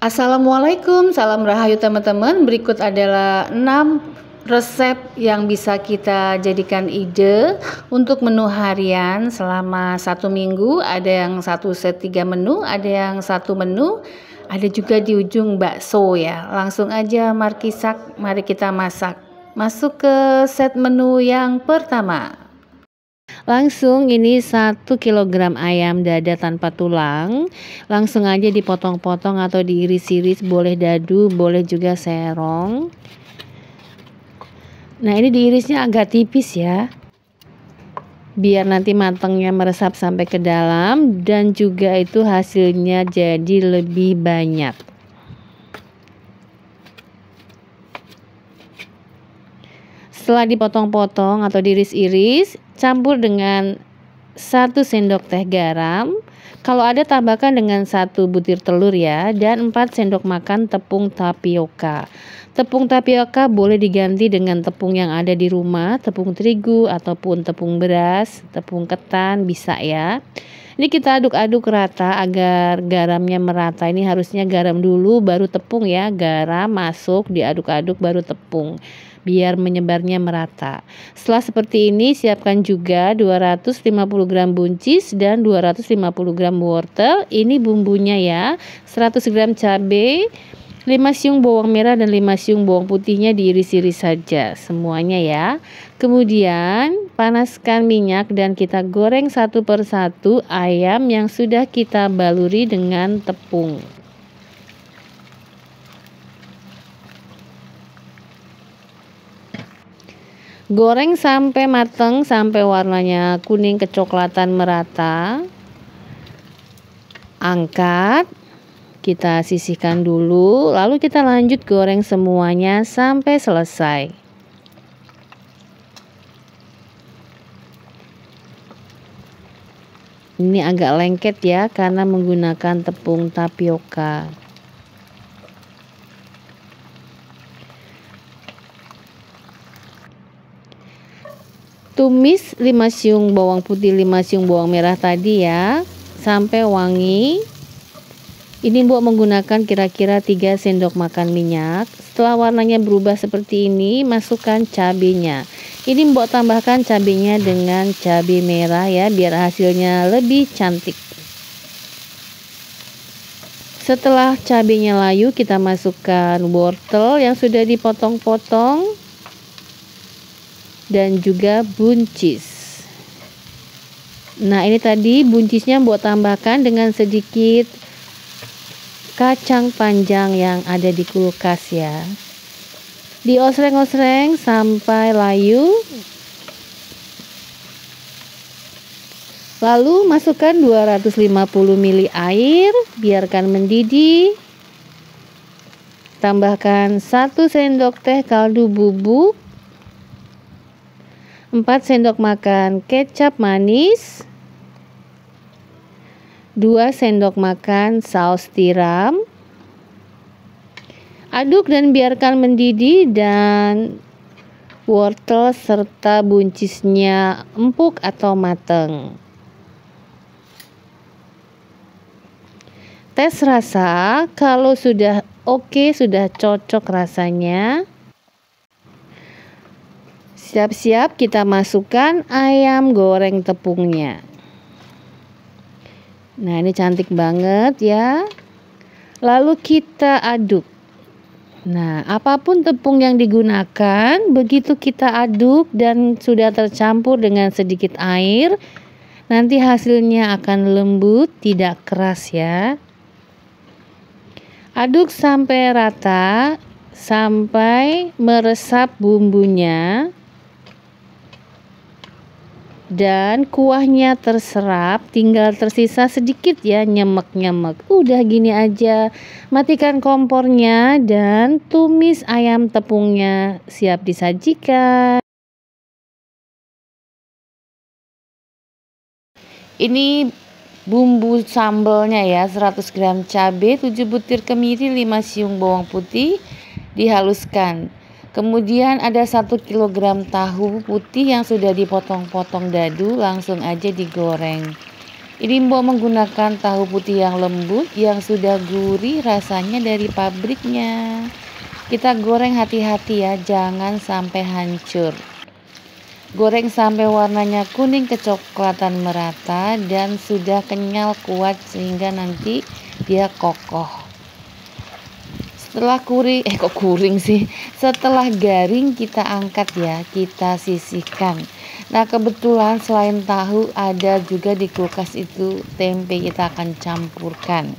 Assalamualaikum, salam rahayu teman-teman. Berikut adalah 6 resep yang bisa kita jadikan ide untuk menu harian selama 1 minggu. Ada yang 1 set 3 menu, ada yang 1 menu, ada juga di ujung bakso ya. Langsung aja mari kita masak. Masuk ke set menu yang pertama. Langsung ini 1 kilogram ayam dada tanpa tulang. Langsung aja dipotong-potong atau diiris-iris, boleh dadu, boleh juga serong. Nah, ini diirisnya agak tipis ya, biar nanti matangnya meresap sampai ke dalam dan juga itu hasilnya jadi lebih banyak. Setelah dipotong-potong atau diiris-iris, campur dengan 1 sendok teh garam. Kalau ada tambahkan dengan 1 butir telur ya, dan 4 sendok makan tepung tapioka. Tepung tapioka boleh diganti dengan tepung yang ada di rumah, tepung terigu ataupun tepung beras, tepung ketan bisa ya. Ini kita aduk-aduk rata agar garamnya merata. Ini harusnya garam dulu baru tepung ya. Garam masuk, diaduk-aduk baru tepung, biar menyebarnya merata. Setelah seperti ini, siapkan juga 250 gram buncis dan 250 gram wortel. Ini bumbunya ya, 100 gram cabai, 5 siung bawang merah dan 5 siung bawang putihnya diiris-iris saja semuanya ya. Kemudian panaskan minyak dan kita goreng satu persatu ayam yang sudah kita baluri dengan tepung. Goreng sampai matang, sampai warnanya kuning kecoklatan merata. Angkat, kita sisihkan dulu, lalu kita lanjut goreng semuanya sampai selesai. Ini agak lengket ya karena menggunakan tepung tapioka. Tumis 5 siung bawang putih, 5 siung bawang merah tadi ya, sampai wangi. Ini Mbok menggunakan kira-kira 3 sendok makan minyak. Setelah warnanya berubah seperti ini, masukkan cabenya. Ini Mbok tambahkan cabenya dengan cabai merah ya, biar hasilnya lebih cantik. Setelah cabenya layu, kita masukkan wortel yang sudah dipotong-potong dan juga buncis. Nah, ini tadi buncisnya Mbok tambahkan dengan sedikit kacang panjang yang ada di kulkas ya. Diosreng-osreng sampai layu. Lalu masukkan 250 ml air, biarkan mendidih. Tambahkan 1 sendok teh kaldu bubuk, 4 sendok makan kecap manis, 2 sendok makan saus tiram. Aduk dan biarkan mendidih dan wortel serta buncisnya empuk atau matang. Tes rasa, kalau sudah oke, sudah cocok rasanya, siap-siap kita masukkan ayam goreng tepungnya. Nah, ini cantik banget ya. Lalu kita aduk. Nah, apapun tepung yang digunakan, begitu kita aduk dan sudah tercampur dengan sedikit air, nanti hasilnya akan lembut, tidak keras ya. Aduk sampai rata, sampai meresap bumbunya dan kuahnya terserap, tinggal tersisa sedikit ya, nyemek-nyemek. Udah gini aja, matikan kompornya dan tumis ayam tepungnya, siap disajikan. Ini bumbu sambalnya ya, 100 gram cabai, 7 butir kemiri, 5 siung bawang putih dihaluskan. Kemudian ada 1 kg tahu putih yang sudah dipotong-potong dadu, langsung aja digoreng. Ini Mbok menggunakan tahu putih yang lembut yang sudah gurih rasanya dari pabriknya. Kita goreng hati-hati ya, jangan sampai hancur. Goreng sampai warnanya kuning kecoklatan merata dan sudah kenyal kuat sehingga nanti dia kokoh. Setelah Setelah garing kita angkat ya, kita sisihkan. Nah, kebetulan selain tahu ada juga di kulkas itu tempe, kita akan campurkan.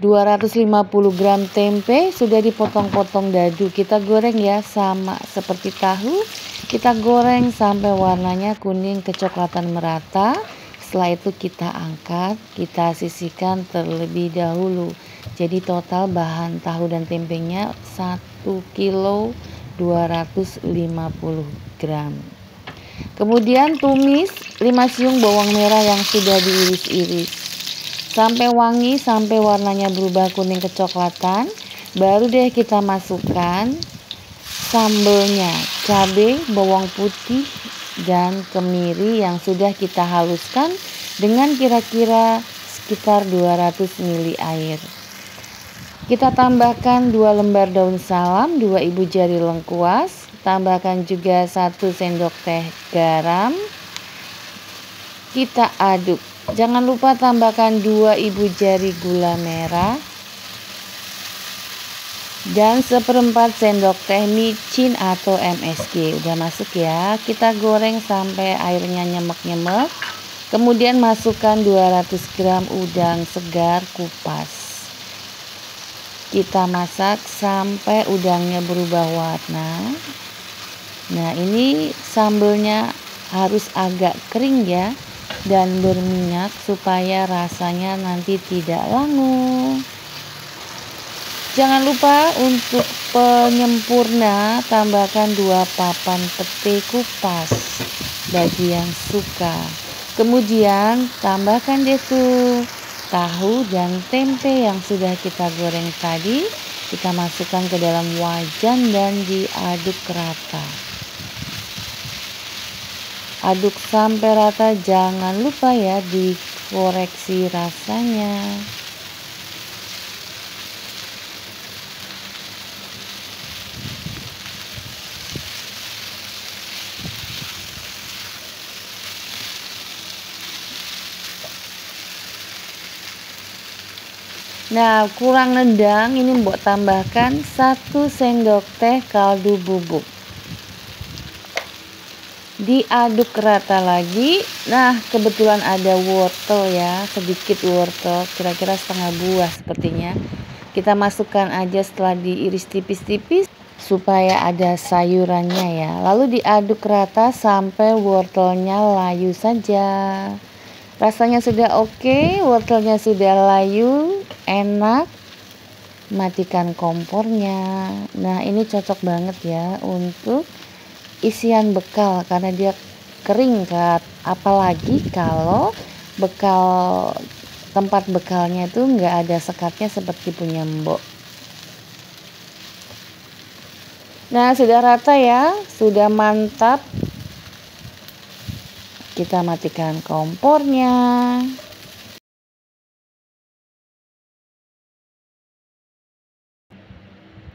250 gram tempe sudah dipotong-potong dadu, kita goreng ya sama seperti tahu. Kita goreng sampai warnanya kuning kecoklatan merata. Setelah itu kita angkat, kita sisihkan terlebih dahulu. Jadi total bahan tahu dan tempenya 1 kilo 250 gram. Kemudian tumis 5 siung bawang merah yang sudah diiris-iris sampai wangi, sampai warnanya berubah kuning kecoklatan. Baru deh kita masukkan sambelnya, cabai, bawang putih, dan kemiri yang sudah kita haluskan dengan kira-kira sekitar 200 ml air. Kita tambahkan 2 lembar daun salam, 2 ibu jari lengkuas, tambahkan juga 1 sendok teh garam. Kita aduk. Jangan lupa tambahkan 2 ibu jari gula merah dan 1/4 sendok teh micin atau MSG. Udah masuk ya. Kita goreng sampai airnya nyemek-nyemek. Kemudian masukkan 200 gram udang segar kupas. Kita masak sampai udangnya berubah warna. Nah, ini sambelnya harus agak kering ya dan berminyak supaya rasanya nanti tidak langu. Jangan lupa untuk penyempurna tambahkan 2 papan pete kupas bagi yang suka. Kemudian tambahkan deh tuh tahu dan tempe yang sudah kita goreng tadi. Kita masukkan ke dalam wajan dan diaduk rata. Aduk sampai rata, jangan lupa ya dikoreksi rasanya. Nah, kurang nendang, ini Mbok tambahkan 1 sendok teh kaldu bubuk. Diaduk rata lagi. Nah, kebetulan ada wortel ya, sedikit wortel, kira-kira setengah buah sepertinya. Kita masukkan aja setelah diiris tipis-tipis supaya ada sayurannya ya. Lalu diaduk rata sampai wortelnya layu saja. Rasanya sudah oke, wortelnya sudah layu, enak. Matikan kompornya. Nah, ini cocok banget ya untuk isian bekal karena dia kering kan, apalagi kalau tempat bekalnya itu nggak ada sekatnya seperti punya Mbok. Nah, sudah rata ya, sudah mantap. Kita matikan kompornya.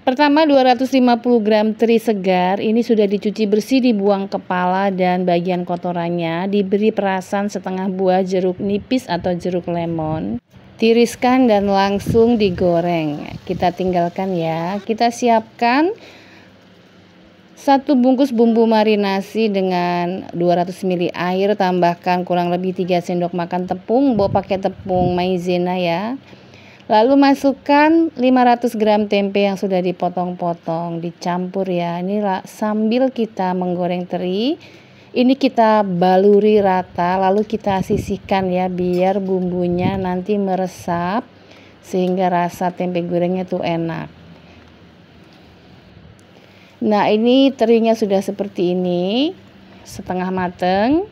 Pertama, 250 gram teri segar ini sudah dicuci bersih, dibuang kepala dan bagian kotorannya, diberi perasan setengah buah jeruk nipis atau jeruk lemon. Tiriskan dan langsung digoreng. Kita tinggalkan ya. Kita siapkan 1 bungkus bumbu marinasi dengan 200 ml air, tambahkan kurang lebih 3 sendok makan tepung, Mbok pakai tepung maizena ya. Lalu masukkan 500 gram tempe yang sudah dipotong-potong, dicampur ya. Ini sambil kita menggoreng teri, ini kita baluri rata, lalu kita sisihkan ya biar bumbunya nanti meresap sehingga rasa tempe gorengnya tuh enak. Nah, ini terinya sudah seperti ini, setengah mateng.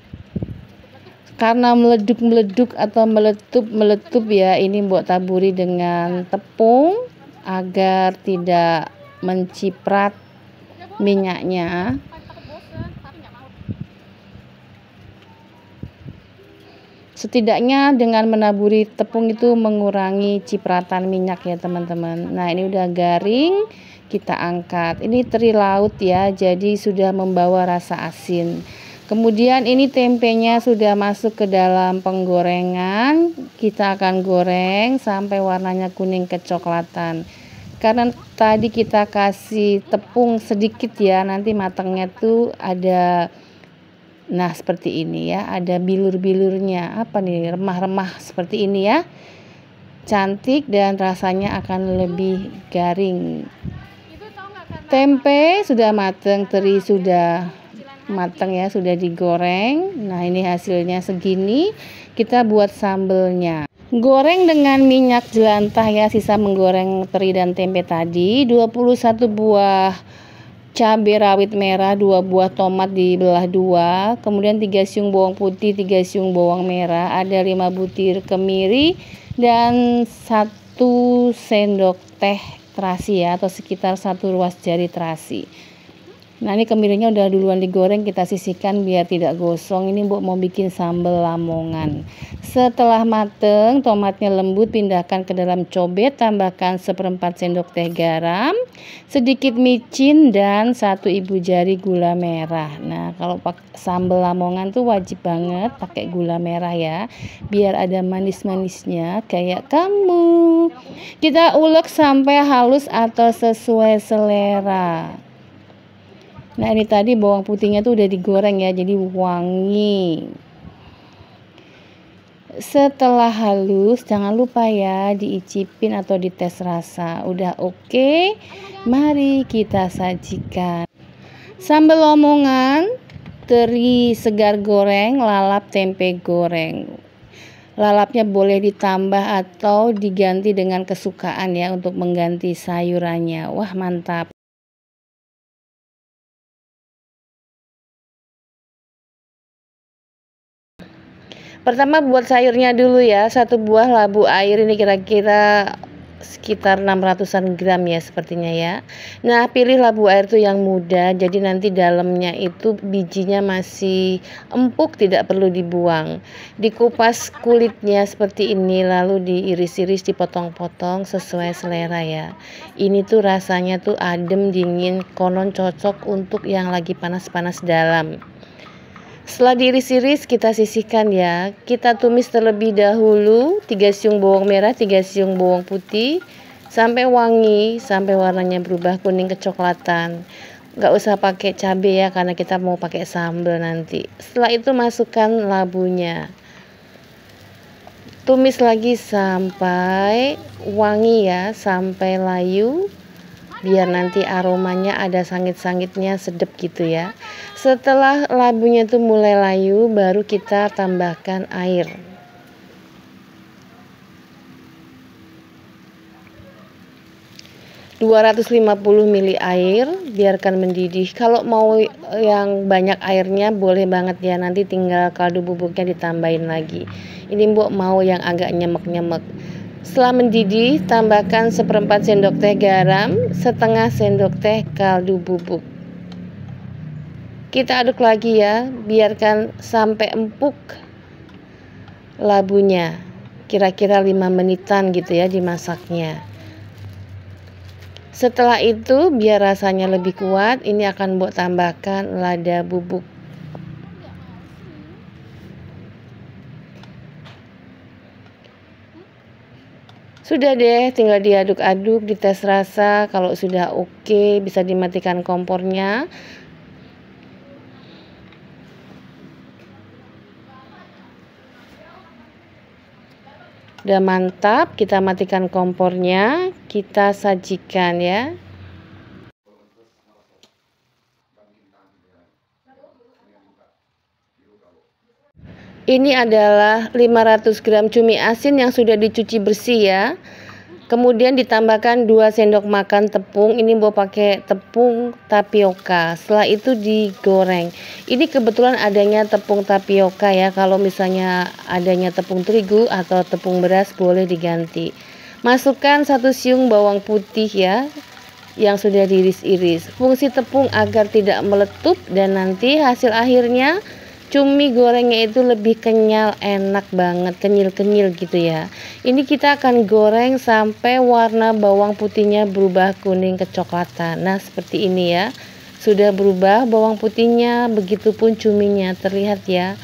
Karena meleduk-meleduk atau meletup ya, ini Mbok taburi dengan tepung agar tidak menciprat minyaknya. Setidaknya dengan menaburi tepung itu mengurangi cipratan minyak ya teman-teman. Nah ini udah garing, kita angkat. Ini teri laut ya, jadi sudah membawa rasa asin. Kemudian ini tempenya sudah masuk ke dalam penggorengan. Kita akan goreng sampai warnanya kuning kecoklatan. Karena tadi kita kasih tepung sedikit ya, nanti matangnya tuh ada, nah seperti ini ya, ada bilur-bilurnya, apa nih, remah-remah seperti ini ya, cantik dan rasanya akan lebih garing. Tempe sudah matang, teri sudah matang ya, sudah digoreng. Nah ini hasilnya segini. Kita buat sambelnya. Goreng dengan minyak jelantah ya, sisa menggoreng teri dan tempe tadi. 21 buah cabai rawit merah, 2 buah tomat dibelah 2, kemudian 3 siung bawang putih, 3 siung bawang merah, ada 5 butir kemiri dan 1 sendok teh terasi ya, atau sekitar 1 ruas jari terasi. Nah ini kemirinya udah duluan digoreng, kita sisihkan biar tidak gosong. Ini Mbok mau bikin sambal lamongan. Setelah mateng, tomatnya lembut, pindahkan ke dalam cobek, tambahkan 1/4 sendok teh garam, sedikit micin dan 1 ibu jari gula merah. Nah kalau sambal lamongan tuh wajib banget pakai gula merah ya, biar ada manis-manisnya kayak kamu. Kita ulek sampai halus atau sesuai selera. Nah ini tadi bawang putihnya tuh udah digoreng ya, jadi wangi. Setelah halus, jangan lupa ya diicipin atau dites rasa. Udah oke, mari kita sajikan. Sambal lamongan, teri segar goreng, lalap tempe goreng. Lalapnya boleh ditambah atau diganti dengan kesukaan ya, untuk mengganti sayurannya. Wah mantap. Pertama buat sayurnya dulu ya, 1 buah labu air, ini kira-kira sekitar 600-an gram ya sepertinya ya. Nah pilih labu air tuh yang muda, jadi nanti dalamnya itu bijinya masih empuk, tidak perlu dibuang. Dikupas kulitnya seperti ini, lalu diiris-iris, dipotong-potong sesuai selera ya. Ini tuh rasanya tuh adem, dingin, konon cocok untuk yang lagi panas-panas dalam. Setelah diiris-iris kita sisihkan ya. Kita tumis terlebih dahulu 3 siung bawang merah, 3 siung bawang putih sampai wangi, sampai warnanya berubah kuning kecoklatan. Nggak usah pakai cabai ya, karena kita mau pakai sambal nanti. Setelah itu masukkan labunya. Tumis lagi sampai wangi ya, sampai layu. Biar nanti aromanya ada sangit-sangitnya, sedap gitu ya. Setelah labunya tuh mulai layu, baru kita tambahkan air. ...250 ml air, biarkan mendidih. Kalau mau yang banyak airnya boleh banget ya, nanti tinggal kaldu bubuknya ditambahin lagi. Ini Mbok mau yang agak nyemek-nyemek. Setelah mendidih, tambahkan 1/4 sendok teh garam, 1/2 sendok teh kaldu bubuk. Kita aduk lagi ya, biarkan sampai empuk labunya. Kira-kira 5 menitan gitu ya dimasaknya. Setelah itu, biar rasanya lebih kuat, ini akan Mbok tambahkan lada bubuk. Sudah deh, tinggal diaduk-aduk, dites rasa. Kalau sudah oke, bisa dimatikan kompornya. Udah mantap, kita matikan kompornya, kita sajikan ya. Ini adalah 500 gram cumi asin yang sudah dicuci bersih ya. Kemudian ditambahkan 2 sendok makan tepung. Ini mau pakai tepung tapioka. Setelah itu digoreng. Ini kebetulan adanya tepung tapioka ya. Kalau misalnya adanya tepung terigu atau tepung beras boleh diganti. Masukkan 1 siung bawang putih ya, yang sudah diiris-iris. Fungsi tepung agar tidak meletup dan nanti hasil akhirnya cumi gorengnya itu lebih kenyal, enak banget, kenyil-kenyil gitu ya. Ini kita akan goreng sampai warna bawang putihnya berubah kuning kecoklatan. Nah, seperti ini ya. Sudah berubah bawang putihnya, begitupun cuminya. Terlihat ya,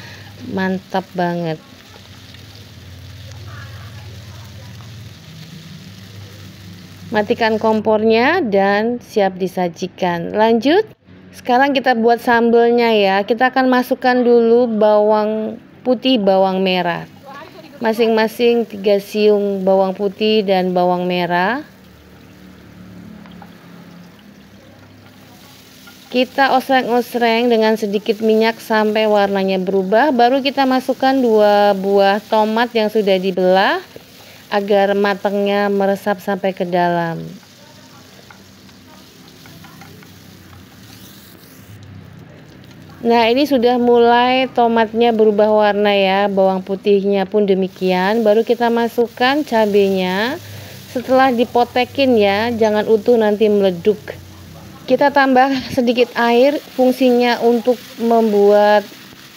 mantap banget. Matikan kompornya dan siap disajikan. Lanjut. Sekarang kita buat sambelnya ya. Kita akan masukkan dulu bawang putih, bawang merah. Masing-masing 3 siung bawang putih dan bawang merah. Kita osreng-osreng dengan sedikit minyak sampai warnanya berubah. Baru kita masukkan 2 buah tomat yang sudah dibelah agar matangnya meresap sampai ke dalam. Nah, ini sudah mulai tomatnya berubah warna ya, bawang putihnya pun demikian. Baru kita masukkan cabenya. Setelah dipotekin ya, jangan utuh nanti meleduk. Kita tambah sedikit air, fungsinya untuk membuat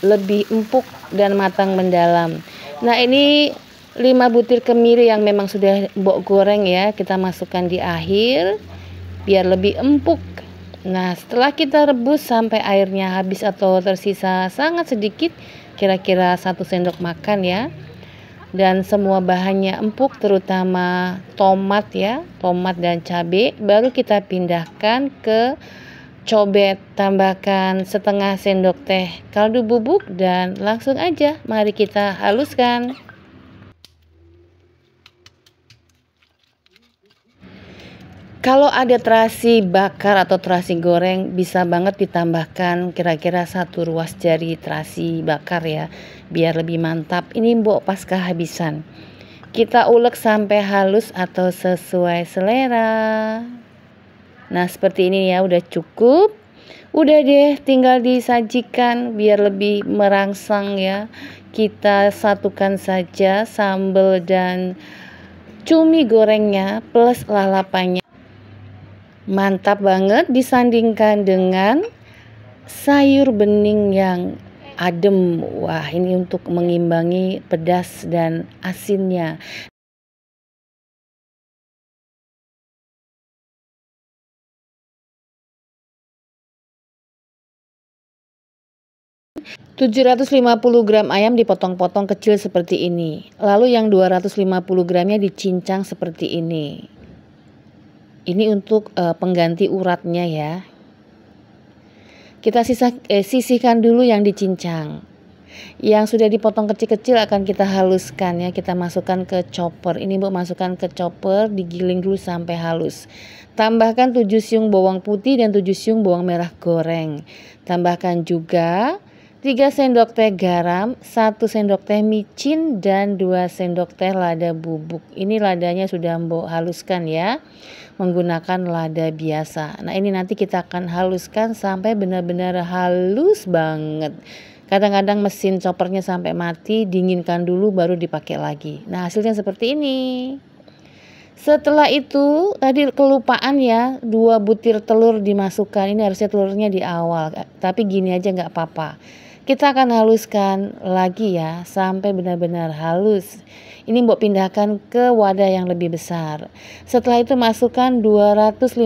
lebih empuk dan matang mendalam. Nah, ini 5 butir kemiri yang memang sudah mbok goreng ya, kita masukkan di akhir biar lebih empuk. Nah, setelah kita rebus sampai airnya habis atau tersisa sangat sedikit, kira-kira 1 sendok makan ya. Dan semua bahannya empuk, terutama tomat ya, tomat dan cabai. Baru kita pindahkan ke cobek, tambahkan setengah sendok teh kaldu bubuk dan langsung aja mari kita haluskan. Kalau ada terasi bakar atau terasi goreng, bisa banget ditambahkan kira-kira 1 ruas jari terasi bakar ya, biar lebih mantap. Ini mbok pas kehabisan. Kita ulek sampai halus atau sesuai selera. Nah, seperti ini ya, udah cukup. Udah deh, tinggal disajikan biar lebih merangsang ya. Kita satukan saja sambal dan cumi gorengnya plus lalapannya. Mantap banget disandingkan dengan sayur bening yang adem. Wah, ini untuk mengimbangi pedas dan asinnya. ...750 gram ayam dipotong-potong kecil seperti ini. Lalu yang 250 gramnya dicincang seperti ini. Ini untuk pengganti uratnya ya. Kita sisihkan dulu yang dicincang. Yang sudah dipotong kecil-kecil akan kita haluskan ya. Kita masukkan ke chopper. Ini mbok masukkan ke chopper, digiling dulu sampai halus. Tambahkan 7 siung bawang putih dan 7 siung bawang merah goreng. Tambahkan juga 3 sendok teh garam, 1 sendok teh micin, dan 2 sendok teh lada bubuk. Ini ladanya sudah mbok haluskan ya, menggunakan lada biasa. Nah, ini nanti kita akan haluskan sampai benar-benar halus banget. Kadang-kadang mesin choppernya sampai mati, dinginkan dulu baru dipakai lagi. Nah, hasilnya seperti ini. Setelah itu tadi kelupaan ya, 2 butir telur dimasukkan. Ini harusnya telurnya di awal, tapi gini aja nggak apa-apa. Kita akan haluskan lagi ya sampai benar-benar halus. Ini mbok pindahkan ke wadah yang lebih besar. Setelah itu masukkan 250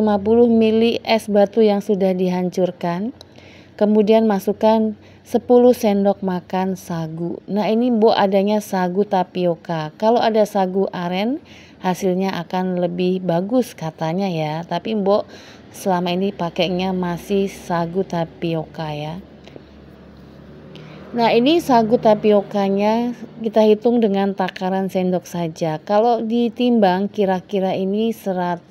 ml es batu yang sudah dihancurkan. Kemudian masukkan 10 sendok makan sagu. Nah, ini mbok adanya sagu tapioka. Kalau ada sagu aren, hasilnya akan lebih bagus katanya ya. Tapi mbok selama ini pakainya masih sagu tapioka ya. Nah, ini sagu tapiokanya kita hitung dengan takaran sendok saja. Kalau ditimbang kira-kira ini 150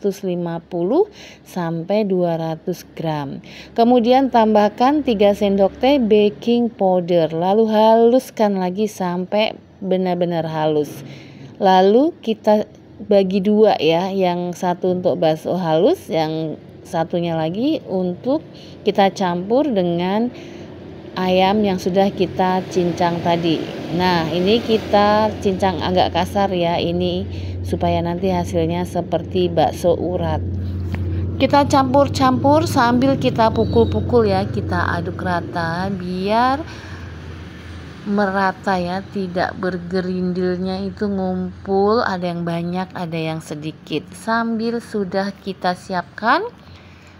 sampai 200 gram. Kemudian tambahkan 3 sendok teh baking powder. Lalu haluskan lagi sampai benar-benar halus. Lalu kita bagi 2 ya, yang satu untuk bakso halus, yang satunya lagi untuk kita campur dengan ayam yang sudah kita cincang tadi. Nah, ini kita cincang agak kasar ya, ini supaya nanti hasilnya seperti bakso urat. Kita campur-campur sambil kita pukul-pukul ya, kita aduk rata biar merata ya, tidak bergerindilnya itu ngumpul, ada yang banyak, ada yang sedikit. Sambil sudah kita siapkan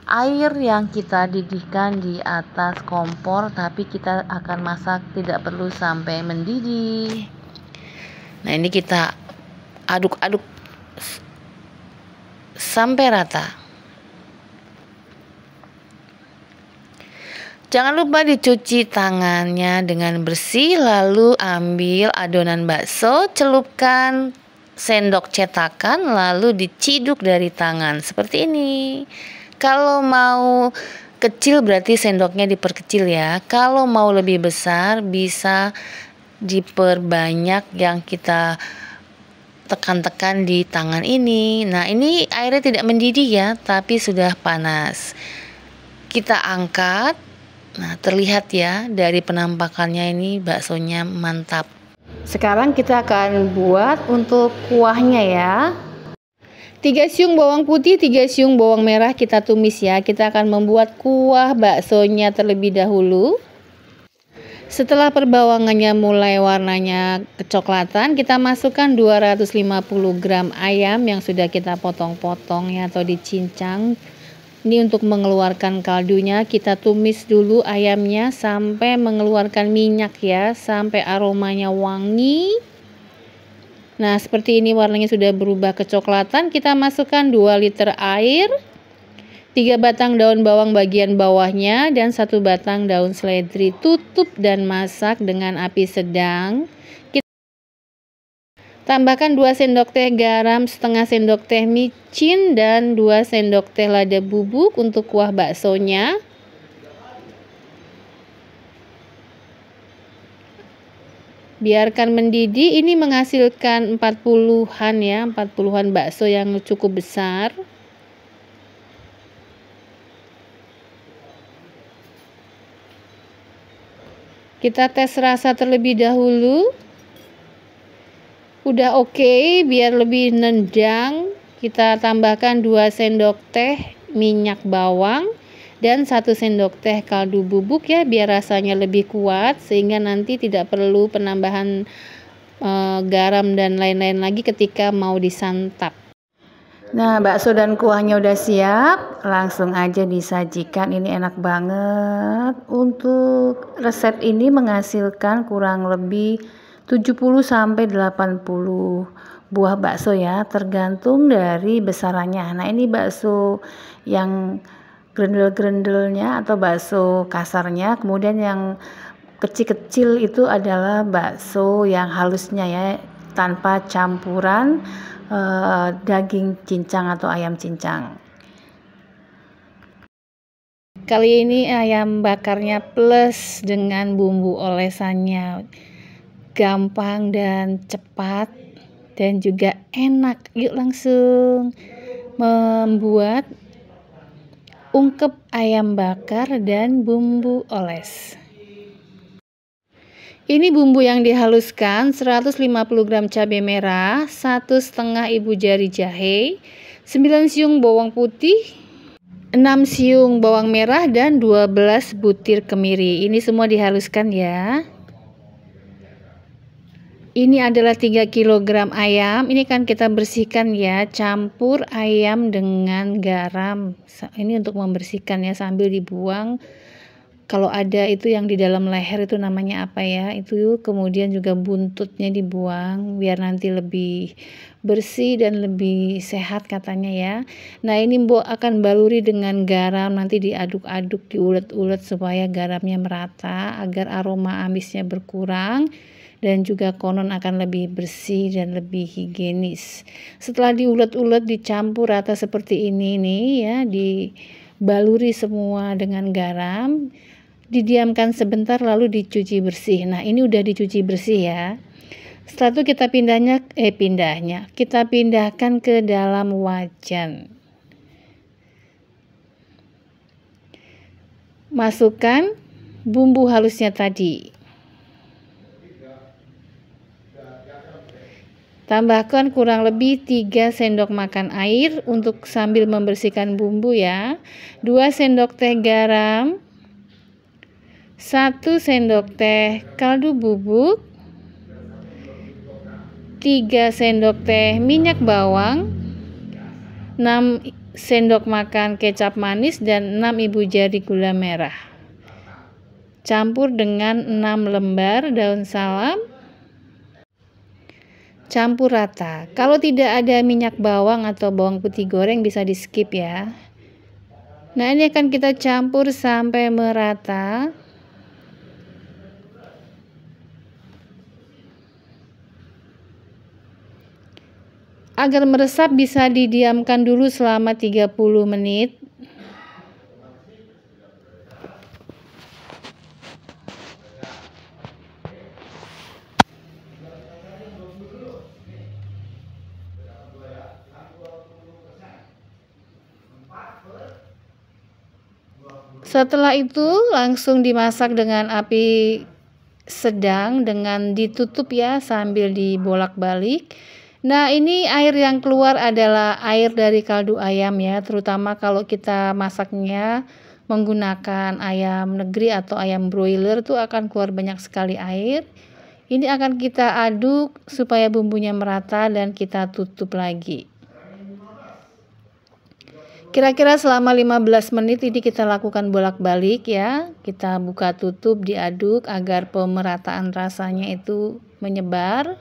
air yang kita didihkan di atas kompor, tapi kita akan masak tidak perlu sampai mendidih. Nah, ini kita aduk-aduk sampai rata. Jangan lupa dicuci tangannya dengan bersih, lalu ambil adonan bakso, celupkan sendok cetakan, lalu diciduk dari tangan seperti ini. Kalau mau kecil berarti sendoknya diperkecil ya. Kalau mau lebih besar bisa diperbanyak yang kita tekan-tekan di tangan ini. Nah, ini airnya tidak mendidih ya, tapi sudah panas. Kita angkat. Nah, terlihat ya dari penampakannya ini baksonya mantap. Sekarang kita akan buat untuk kuahnya ya. 3 siung bawang putih, 3 siung bawang merah kita tumis ya. Kita akan membuat kuah baksonya terlebih dahulu. Setelah perbawangannya mulai warnanya kecoklatan, kita masukkan 250 gram ayam yang sudah kita potong-potong ya atau dicincang. Ini untuk mengeluarkan kaldunya, kita tumis dulu ayamnya sampai mengeluarkan minyak ya, sampai aromanya wangi. Nah, seperti ini warnanya sudah berubah kecoklatan, kita masukkan 2 liter air, 3 batang daun bawang bagian bawahnya, dan 1 batang daun seledri. Tutup dan masak dengan api sedang. Tambahkan 2 sendok teh garam, setengah sendok teh micin, dan 2 sendok teh lada bubuk untuk kuah baksonya. Biarkan mendidih, ini menghasilkan 40-an ya, 40-an bakso yang cukup besar. Kita tes rasa terlebih dahulu. Udah oke, biar lebih nendang, kita tambahkan 2 sendok teh minyak bawang dan 1 sendok teh kaldu bubuk ya, biar rasanya lebih kuat, sehingga nanti tidak perlu penambahan garam dan lain-lain lagi ketika mau disantap. Nah, bakso dan kuahnya udah siap, langsung aja disajikan. Ini enak banget. Untuk resep ini menghasilkan kurang lebih 70 sampai 80 buah bakso ya, tergantung dari besarannya. Nah, ini bakso yang grendel-grendelnya atau bakso kasarnya, kemudian yang kecil-kecil itu adalah bakso yang halusnya ya, tanpa campuran daging cincang atau ayam cincang. Kali ini ayam bakarnya plus dengan bumbu olesannya. Gampang dan cepat dan juga enak. Yuk langsung membuat ungkep ayam bakar dan bumbu oles. Ini bumbu yang dihaluskan: 150 gram cabai merah, 1,5 ibu jari jahe, 9 siung bawang putih, 6 siung bawang merah, dan 12 butir kemiri. Ini semua dihaluskan ya. Ini adalah 3 kg ayam. Ini kan kita bersihkan ya, campur ayam dengan garam. Ini untuk membersihkan ya, sambil dibuang kalau ada itu yang di dalam leher, itu namanya apa ya, itu kemudian juga buntutnya dibuang biar nanti lebih bersih dan lebih sehat katanya ya. Nah, ini Mbok akan baluri dengan garam, nanti diaduk-aduk, diulet-ulet supaya garamnya merata agar aroma amisnya berkurang dan juga konon akan lebih bersih dan lebih higienis. Setelah diulet-ulet, dicampur rata seperti ini nih ya, dibaluri semua dengan garam, didiamkan sebentar lalu dicuci bersih. Nah, ini udah dicuci bersih ya. Setelah itu kita kita pindahkan ke dalam wajan. Masukkan bumbu halusnya tadi. Tambahkan kurang lebih 3 sendok makan air untuk sambil membersihkan bumbu ya. 2 sendok teh garam, 1 sendok teh kaldu bubuk, 3 sendok teh minyak bawang, 6 sendok makan kecap manis, dan 6 ibu jari gula merah. Campur dengan 6 lembar daun salam. Campur rata. Kalau tidak ada minyak bawang atau bawang putih goreng bisa di skip ya. Nah, ini akan kita campur sampai merata. Agar meresap bisa didiamkan dulu selama 30 menit. Setelah itu langsung dimasak dengan api sedang dengan ditutup ya sambil dibolak-balik. Nah, ini air yang keluar adalah air dari kaldu ayam ya, terutama kalau kita masaknya menggunakan ayam negeri atau ayam broiler tuh akan keluar banyak sekali air. Ini akan kita aduk supaya bumbunya merata dan kita tutup lagi. Kira-kira selama 15 menit ini kita lakukan bolak-balik ya. Kita buka tutup, diaduk agar pemerataan rasanya itu menyebar.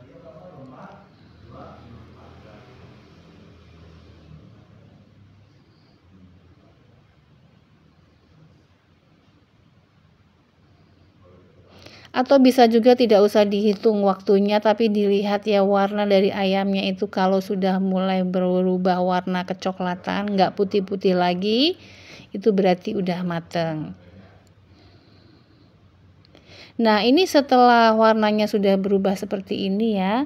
Atau bisa juga tidak usah dihitung waktunya, tapi dilihat ya warna dari ayamnya itu kalau sudah mulai berubah warna kecoklatan, nggak putih-putih lagi, itu berarti udah mateng. Nah, ini setelah warnanya sudah berubah seperti ini ya,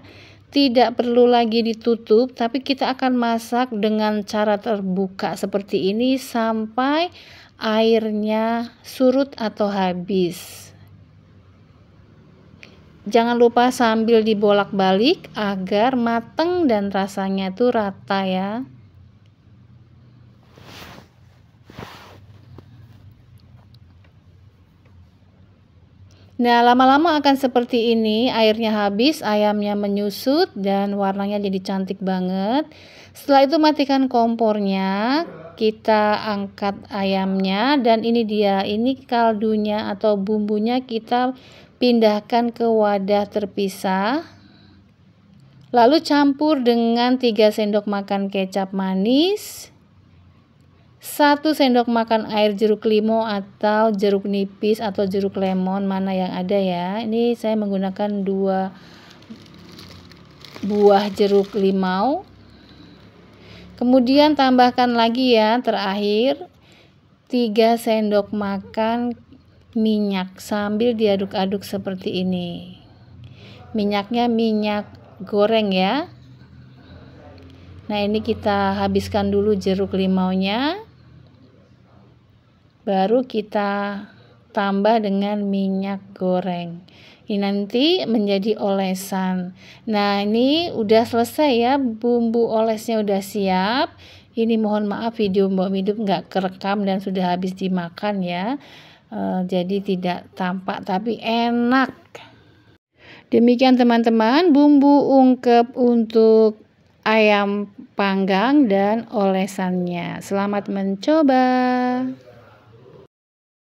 tidak perlu lagi ditutup, tapi kita akan masak dengan cara terbuka seperti ini sampai airnya surut atau habis. Jangan lupa sambil dibolak-balik agar mateng dan rasanya itu rata ya. Nah, lama-lama akan seperti ini, airnya habis, ayamnya menyusut dan warnanya jadi cantik banget. Setelah itu matikan kompornya, kita angkat ayamnya dan ini dia, ini kaldunya atau bumbunya kita pindahkan ke wadah terpisah. Lalu campur dengan 3 sendok makan kecap manis, 1 sendok makan air jeruk limau atau jeruk nipis atau jeruk lemon, mana yang ada ya. Ini saya menggunakan 2 buah jeruk limau. Kemudian tambahkan lagi ya, terakhir 3 sendok makan minyak sambil diaduk-aduk seperti ini. Minyaknya minyak goreng ya. Nah, ini kita habiskan dulu jeruk limaunya, baru kita tambah dengan minyak goreng. Ini nanti menjadi olesan. Nah, ini udah selesai ya, bumbu olesnya udah siap. Ini mohon maaf video Mbak Midub nggak kerekam dan sudah habis dimakan ya. Jadi tidak tampak tapi enak. Demikian teman-teman bumbu ungkep untuk ayam panggang dan olesannya. Selamat mencoba.